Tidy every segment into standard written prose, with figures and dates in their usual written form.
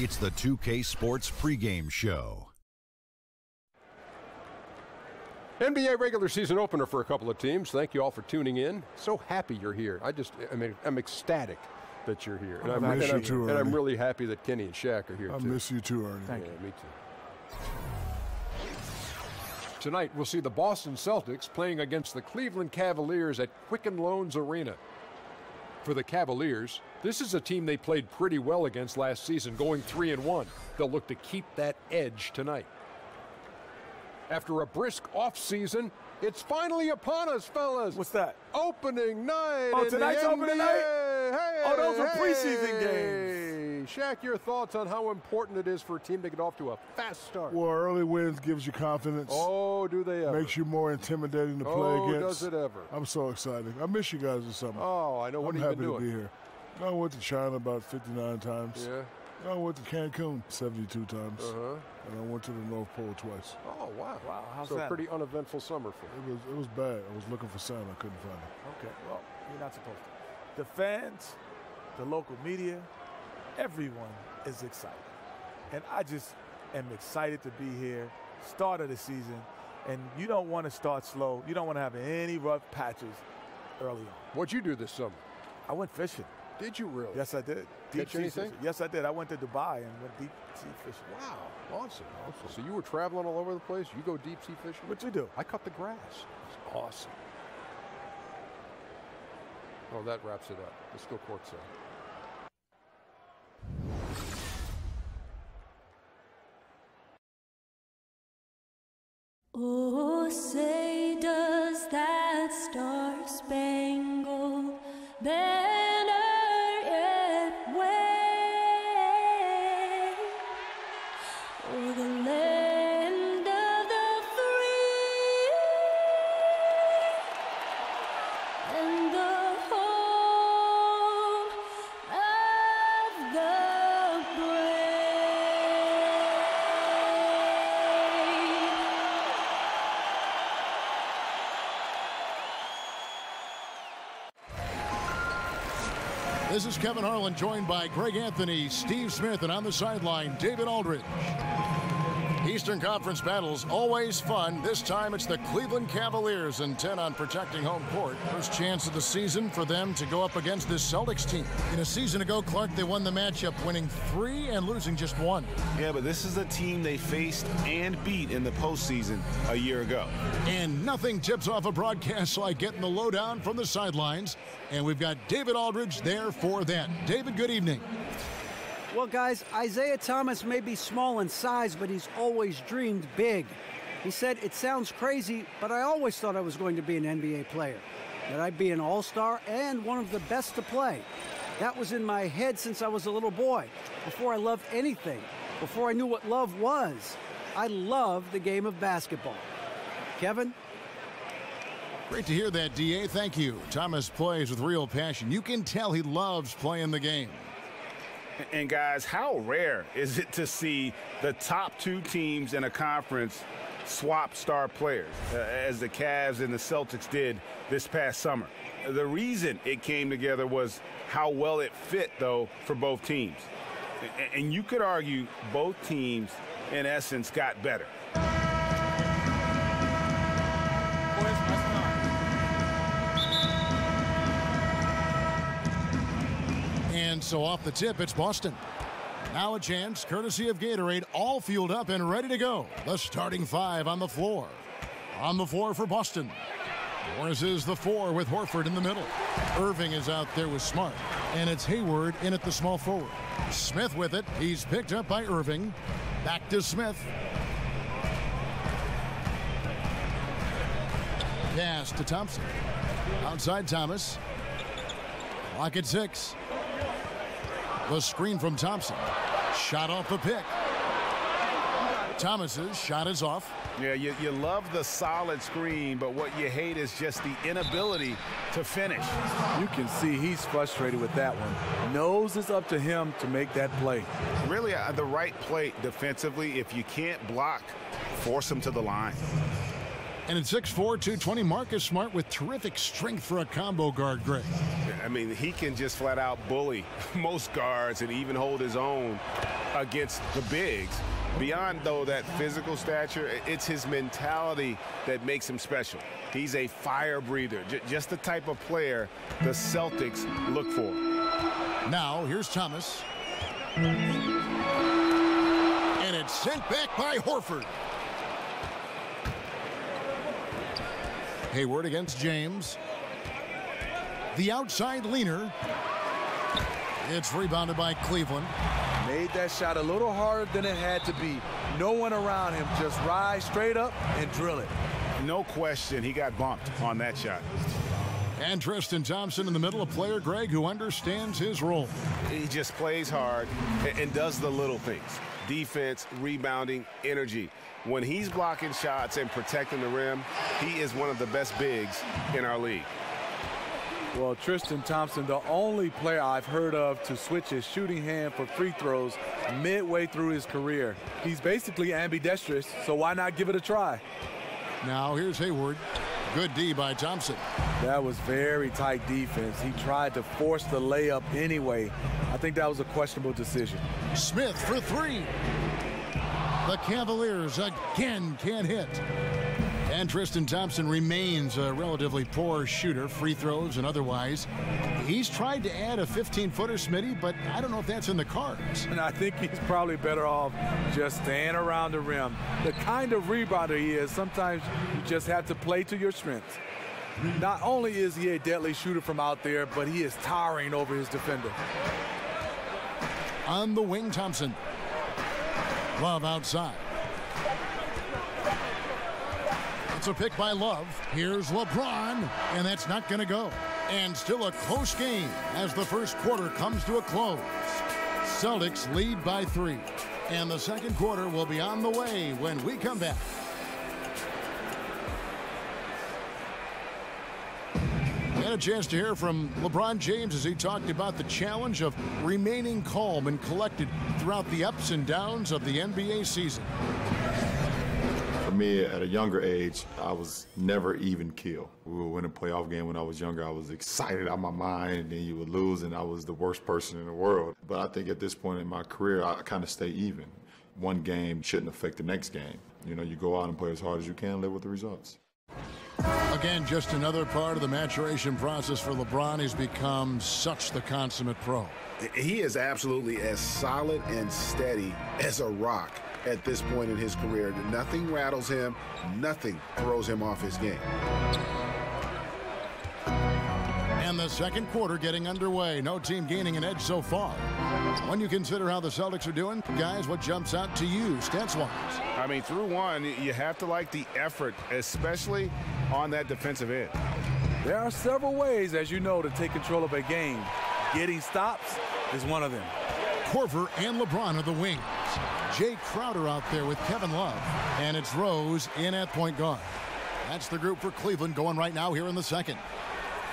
It's the 2K Sports pregame show. NBA regular season opener for a couple of teams. Thank you all for tuning in. So happy you're here. I'm ecstatic that you're here. And I'm really happy that Kenny and Shaq are here, too. I miss you too, Ernie. Thank you. Me too. Tonight, we'll see the Boston Celtics playing against the Cleveland Cavaliers at Quicken Loans Arena. For the Cavaliers, this is a team they played pretty well against last season, going 3-1. They'll look to keep that edge tonight. After a brisk off-season, it's finally upon us, fellas. What's that? Opening night. Oh, tonight's opening night? Hey, oh, those are preseason games. Shaq, your thoughts on how important it is for a team to get off to a fast start? Well, early wins gives you confidence. Oh, do they ever? Makes you more intimidating to play against. Oh, does it ever? I'm so excited. I miss you guys this summer. Oh, I know. What have you been doing? I'm happy to be here. I went to China about 59 times. Yeah. I went to Cancun 72 times. Uh-huh. And I went to the North Pole twice. Oh, wow. Wow, how's so that? a pretty uneventful summer for you. It was bad. I was looking for Santa. I couldn't find it. Okay, well, you're not supposed to. The fans, the local media, everyone is excited. And I just am excited to be here, start of the season, and you don't want to start slow. You don't want to have any rough patches early on. What'd you do this summer? I went fishing. Did you really? Yes, I did. Catch anything? Fishing. Yes, I did. I went to Dubai and went deep sea fishing. Wow, awesome. So you were traveling all over the place? You go deep sea fishing? What'd you do? I cut the grass. It's awesome. Oh, that wraps it up. Let's go courtside. Oh, say does that star-spangled banner yet wave o'er the land of the free and the home of the brave. This is Kevin Harlan, joined by Greg Anthony, Steve Smith, and on the sideline, David Aldridge. Eastern Conference battles, always fun. This time it's the Cleveland Cavaliers, intent on protecting home court. First chance of the season for them to go up against this Celtics team. A season ago, Clark, they won the matchup, winning 3 and losing just 1. Yeah, but this is a team they faced and beat in the postseason a year ago. And nothing tips off a broadcast like getting the lowdown from the sidelines. And we've got David Aldridge there for that. David, good evening. Well, guys, Isaiah Thomas may be small in size, but he's always dreamed big. He said, "It sounds crazy, but I always thought I was going to be an NBA player, that I'd be an all-star and one of the best to play. That was in my head since I was a little boy, before I loved anything, before I knew what love was. I love the game of basketball." Kevin? Great to hear that, D.A. Thank you. Thomas plays with real passion. You can tell he loves playing the game. And guys, how rare is it to see the top 2 teams in a conference swap star players, as the Cavs and the Celtics did this past summer? The reason it came together was how well it fit, though, for both teams. And you could argue both teams, in essence, got better. And so off the tip, it's Boston. Now a chance, courtesy of Gatorade, all fueled up and ready to go. The starting 5 on the floor. On the floor for Boston. Morris is the 4 with Horford in the middle. Irving is out there with Smart. And it's Hayward in at the small forward. Smith with it. He's picked up by Irving. Back to Smith. Pass to Thompson. Outside Thomas. Clock at 6. The screen from Thompson. Shot off the pick. Thomas's shot is off. Yeah, you love the solid screen, but what you hate is just the inability to finish. You can see he's frustrated with that one. Knows it's up to him to make that play. Really, the right play defensively. If you can't block, force him to the line. And at 6'4", 220, Marcus Smart with terrific strength for a combo guard, Greg. I mean, he can just flat out bully most guards and even hold his own against the bigs. Beyond, though, that physical stature, it's his mentality that makes him special. He's a fire breather, just the type of player the Celtics look for. Now, here's Thomas. And it's sent back by Horford. Hayward against James. The outside leaner. It's rebounded by Cleveland. Made that shot a little harder than it had to be. No one around him. Just rise straight up and drill it. No question he got bumped on that shot. And Tristan Thompson in the middle, a player, Greg, who understands his role. He just plays hard and does the little things. Defense, rebounding, energy. When he's blocking shots and protecting the rim, he is one of the best bigs in our league. Well, Tristan Thompson, the only player I've heard of to switch his shooting hand for free throws midway through his career. He's basically ambidextrous, so why not give it a try? Now here's Hayward. Good D by Thompson. That was very tight defense. He tried to force the layup anyway. I think that was a questionable decision. Smith for three. The Cavaliers again can't hit. And Tristan Thompson remains a relatively poor shooter, free throws and otherwise. He's tried to add a 15-footer, Smitty, but I don't know if that's in the cards. And I think he's probably better off just staying around the rim. The kind of rebounder he is, sometimes you just have to play to your strengths. Not only is he a deadly shooter from out there, but he is towering over his defender. On the wing, Thompson. Love outside. It's a pick by Love. Here's LeBron, and that's not going to go. And still a close game as the first quarter comes to a close. Celtics lead by 3. And the second quarter will be on the way when we come back. And a chance to hear from LeBron James as he talked about the challenge of remaining calm and collected throughout the ups and downs of the NBA season. For me, at a younger age, I was never even keel. We would win a playoff game when I was younger. I was excited out of my mind, and then you would lose, and I was the worst person in the world. But I think at this point in my career, I kind of stay even. One game shouldn't affect the next game. You know, you go out and play as hard as you can, live with the results. Again, just another part of the maturation process for LeBron. He's become such the consummate pro. He is absolutely as solid and steady as a rock at this point in his career. Nothing rattles him, nothing throws him off his game. And the second quarter getting underway. No team gaining an edge so far. When you consider how the Celtics are doing, guys, what jumps out to you, stats-wise? I mean, through one, you have to like the effort, especially on that defensive end. There are several ways, as you know, to take control of a game. Getting stops is one of them. Korver and LeBron are the wings. Jay Crowder out there with Kevin Love. And it's Rose in at point guard. That's the group for Cleveland going right now here in the second.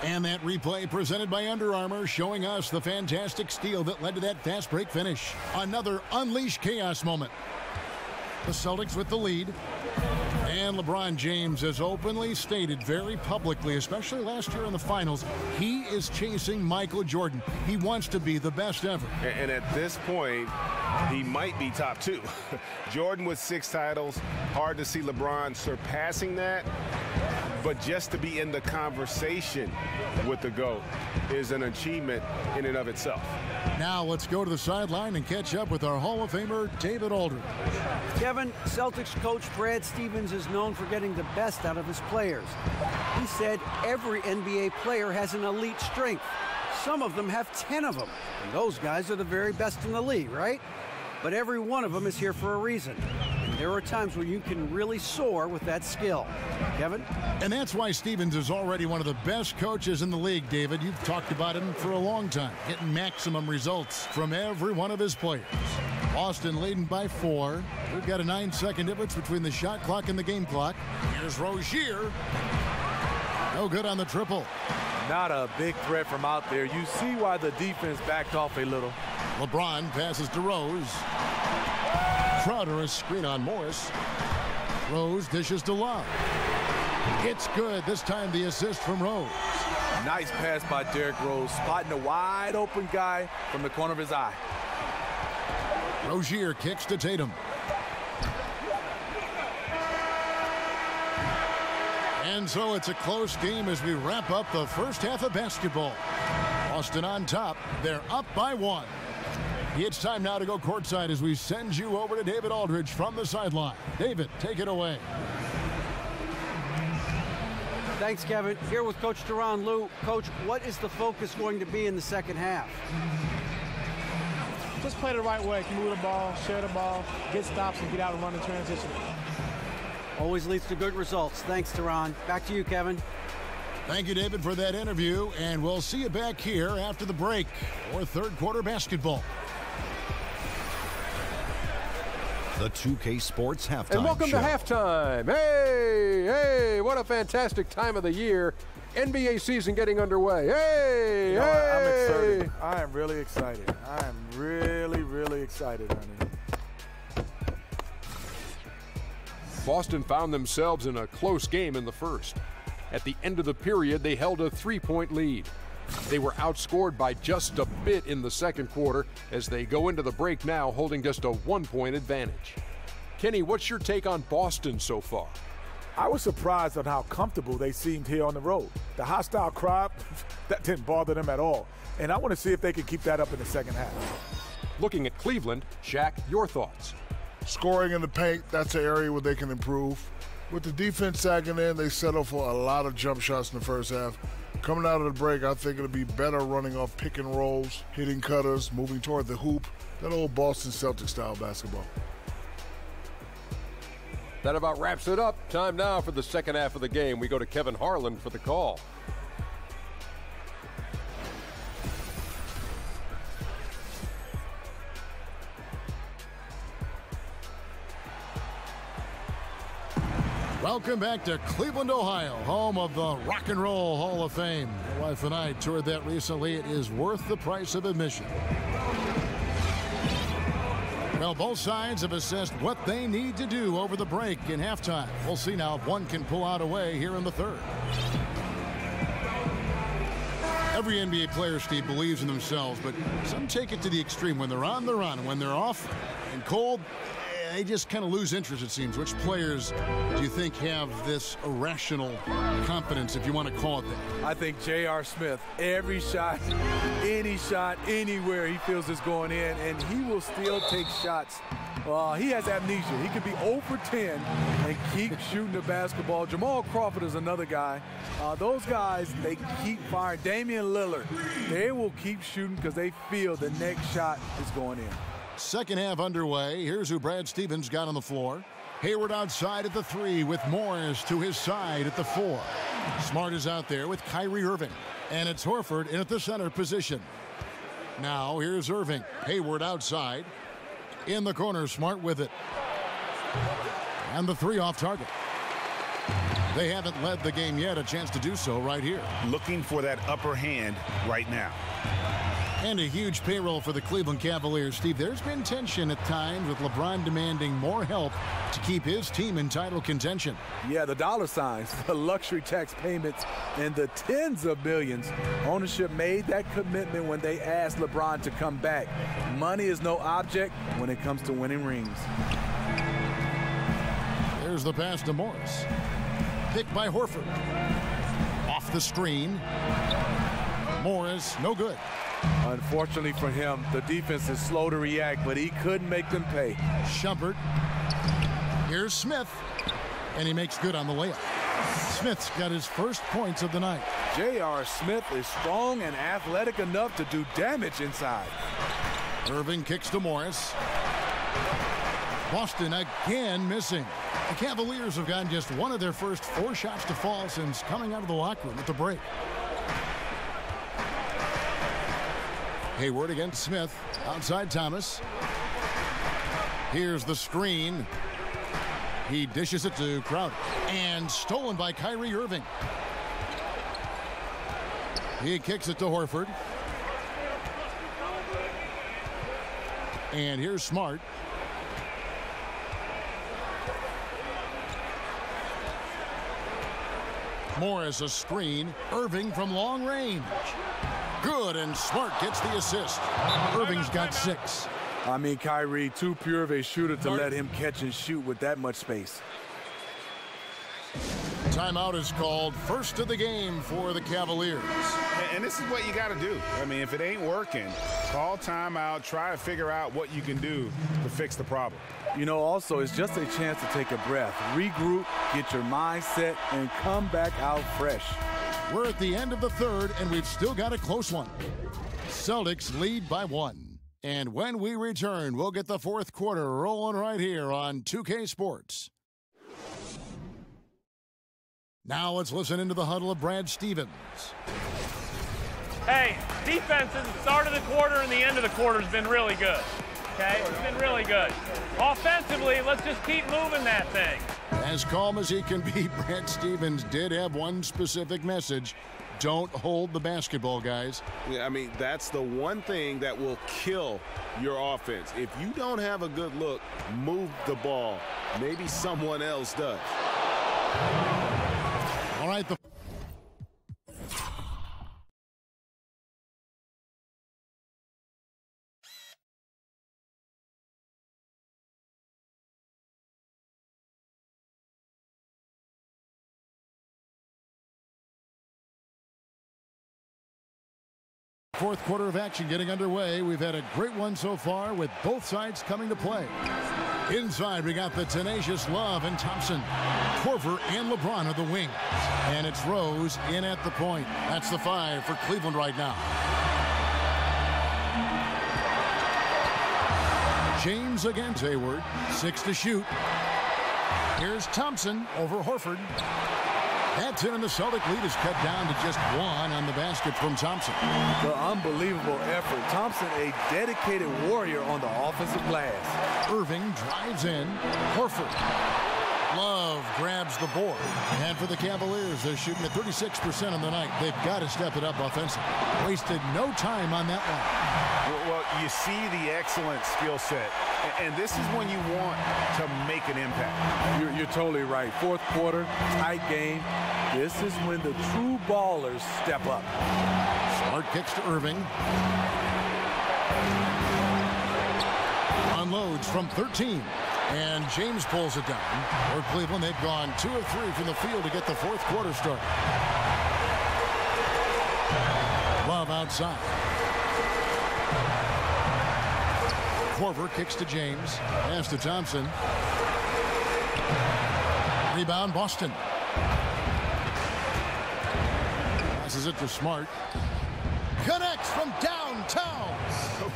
And that replay presented by Under Armour showing us the fantastic steal that led to that fast break finish. Another unleashed chaos moment. The Celtics with the lead. And LeBron James has openly stated very publicly, especially last year in the finals, he is chasing Michael Jordan. He wants to be the best ever. And at this point, he might be top 2. Jordan with 6 titles. Hard to see LeBron surpassing that. But just to be in the conversation with the GOAT is an achievement in and of itself. Now let's go to the sideline and catch up with our Hall of Famer, David Aldridge. Kevin, Celtics coach Brad Stevens is known for getting the best out of his players. He said every NBA player has an elite strength. Some of them have 10 of them. And those guys are the very best in the league, right? But every one of them is here for a reason. And there are times when you can really soar with that skill. Kevin? And that's why Stevens is already one of the best coaches in the league, David. You've talked about him for a long time, getting maximum results from every one of his players. Boston leading by 4. We've got a 9-second difference between the shot clock and the game clock. Here's Rozier. No good on the triple. Not a big threat from out there. You see why the defense backed off a little. LeBron passes to Rose. Crowder a screen on Morris. Rose dishes to Love. It's good. This time the assist from Rose. Nice pass by Derrick Rose, spotting a wide open guy from the corner of his eye. Rozier kicks to Tatum. And so it's a close game as we wrap up the first half of basketball. Boston on top. They're up by 1. It's time now to go courtside as we send you over to David Aldridge from the sideline. David, take it away. Thanks, Kevin. Here with Coach Tyronn Lue. Coach, what is the focus going to be in the second half? Just play the right way. Move the ball, share the ball, get stops, and get out and run in transition. Always leads to good results. Thanks, Tyronn. Back to you, Kevin. Thank you, David, for that interview, and we'll see you back here after the break for third quarter basketball. The 2K Sports Halftime And welcome Show. to halftime. Hey, what a fantastic time of the year. NBA season getting underway. Hey, I'm excited. I am really excited. I am really, really excited, honey. Boston found themselves in a close game in the first. At the end of the period, they held a 3-point lead. They were outscored by just a bit in the second quarter as they go into the break now holding just a 1-point advantage. Kenny, what's your take on Boston so far? I was surprised on how comfortable they seemed here on the road. The hostile crowd, that didn't bother them at all. And I want to see if they can keep that up in the second half. Looking at Cleveland, Shaq, your thoughts? Scoring in the paint, that's an area where they can improve. With the defense sagging in, they settle for a lot of jump shots in the first half. Coming out of the break, I think it'll be better running off pick and rolls, hitting cutters, moving toward the hoop. That old Boston Celtics style basketball. That about wraps it up. Time now for the second half of the game. We go to Kevin Harlan for the call. Welcome back to Cleveland, Ohio, home of the Rock and Roll Hall of Fame. My wife and I toured that recently. It is worth the price of admission. Well, both sides have assessed what they need to do over the break in halftime. We'll see now if one can pull out a way here in the third. Every NBA player, Steve, believes in themselves, but some take it to the extreme. When they're on the run, when they're off and cold, they just kind of lose interest, it seems. Which players do you think have this irrational confidence, if you want to call it that? I think J.R. Smith, every shot, any shot, anywhere he feels is going in, and he will still take shots. He has amnesia. He can be 0 for 10 and keep shooting the basketball. Jamal Crawford is another guy. Those guys, they keep firing. Damian Lillard, they will keep shooting because they feel the next shot is going in. Second half underway. Here's who Brad Stevens got on the floor. Hayward outside at the 3 with Morris to his side at the 4. Smart is out there with Kyrie Irving. And it's Horford in at the center position. Now here's Irving. Hayward outside. In the corner, Smart with it. And the 3 off target. They haven't led the game yet. A chance to do so right here. Looking for that upper hand right now. And a huge payroll for the Cleveland Cavaliers. Steve, there's been tension at times with LeBron demanding more help to keep his team in title contention. Yeah, the dollar signs, the luxury tax payments, and the tens of millions. Ownership made that commitment when they asked LeBron to come back. Money is no object when it comes to winning rings. There's the pass to Morris. Picked by Horford. Off the screen. Morris, no good. Unfortunately for him, the defense is slow to react, but he couldn't make them pay. Shumpert. Here's Smith. And he makes good on the layup. Smith's got his first points of the night. J.R. Smith is strong and athletic enough to do damage inside. Irving kicks to Morris. Boston again missing. The Cavaliers have gotten just one of their first 4 shots to fall since coming out of the locker room at the break. Hayward against Smith. Outside Thomas. Here's the screen. He dishes it to Crowder. And stolen by Kyrie Irving. He kicks it to Horford. And here's Smart. Morris a screen. Irving from long range. Good, and Smart gets the assist. Irving's got 6. I mean, Kyrie, too pure of a shooter to let him catch and shoot with that much space. Timeout is called. First of the game for the Cavaliers. And this is what you got to do. I mean, if it ain't working, call timeout, try to figure out what you can do to fix the problem. You know, also, it's just a chance to take a breath, regroup, get your mind set, and come back out fresh. We're at the end of the third, and we've still got a close one. Celtics lead by 1. And when we return, we'll get the fourth quarter rolling right here on 2K Sports. Now let's listen into the huddle of Brad Stevens. Hey, defense at the start of the quarter and the end of the quarter has been really good. Okay, it's been really good. Offensively, let's just keep moving that thing. As calm as he can be, Brad Stevens did have one specific message. Don't hold the basketball, guys. Yeah, I mean, that's the one thing that will kill your offense. If you don't have a good look, move the ball. Maybe someone else does. All right, the fourth quarter of action getting underway. We've had a great one so far with both sides coming to play. Inside, we got the tenacious Love and Thompson. Korver and LeBron are the wings. And it's Rose in at the point. That's the 5 for Cleveland right now. James against Hayward. 6 to shoot. Here's Thompson over Horford. That's in, and the Celtic lead is cut down to just 1 on the basket from Thompson. The unbelievable effort. Thompson, a dedicated warrior on the offensive glass. Irving drives in. Horford. Love grabs the board. And for the Cavaliers, they're shooting at 36% on the night. They've got to step it up offensively. Wasted no time on that one. Well, you see the excellent skill set. And this is when you want to make an impact. You're totally right. Fourth quarter, tight game. This is when the true ballers step up. Smart kicks to Irving. Unloads from 13. And James pulls it down. For Cleveland, they've gone 2 of 3 from the field to get the fourth quarter started. Love outside. Korver kicks to James. Pass to Thompson. Rebound, Boston. Passes it to Smart. Connects from downtown.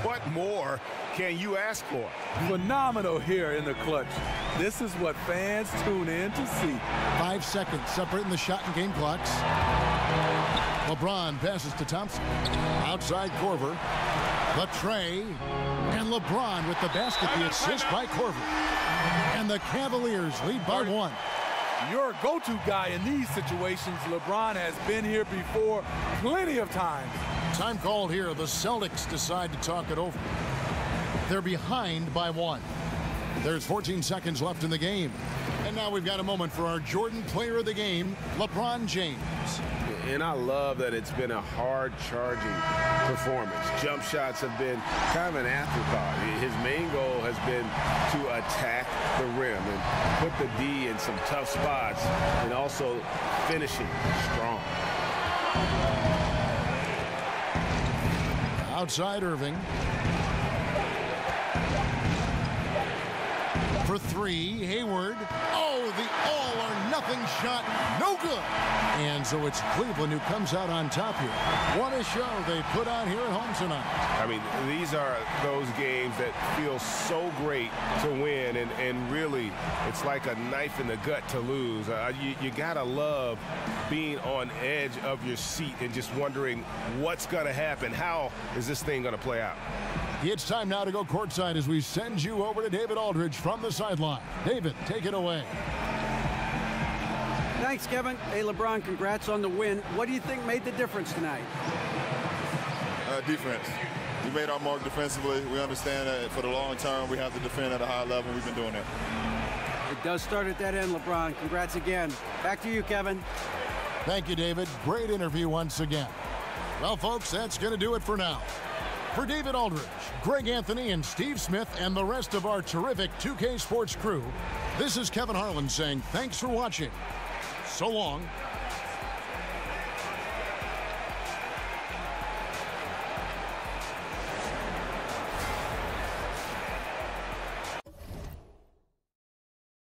What more can you ask for? Phenomenal here in the clutch. This is what fans tune in to see. 5 seconds separating the shot and game clocks. LeBron passes to Thompson. Outside Korver. The tray. And LeBron with the basket, the assist by Korver. And the Cavaliers lead by 1. Your go-to guy in these situations, LeBron, has been here before plenty of times. Time called here. The Celtics decide to talk it over. They're behind by 1. There's 14 seconds left in the game. And now we've got a moment for our Jordan Player of the Game, LeBron James. And I love that it's been a hard-charging performance. Jump shots have been kind of an afterthought. His main goal has been to attack the rim and put the D in some tough spots and also finishing strong. Outside Irving. For 3, Hayward. Oh, the all-or-nothing shot. No good. And so it's Cleveland who comes out on top here. What a show they put on here at home tonight. I mean, these are those games that feel so great to win, and really, it's like a knife in the gut to lose. You got to love being on edge of your seat and just wondering what's going to happen. How is this thing going to play out? It's time now to go courtside as we send you over to David Aldridge from the sideline. David, take it away. Thanks, Kevin. Hey, LeBron, congrats on the win. What do you think made the difference tonight? Defense. We made our mark defensively. We understand that for the long term, we have to defend at a high level. We've been doing that. It does start at that end, LeBron. Congrats again. Back to you, Kevin. Thank you, David. Great interview once again. Well, folks, that's going to do it for now. For David Aldridge, Greg Anthony, and Steve Smith, and the rest of our terrific 2K Sports crew, this is Kevin Harlan saying thanks for watching. So long.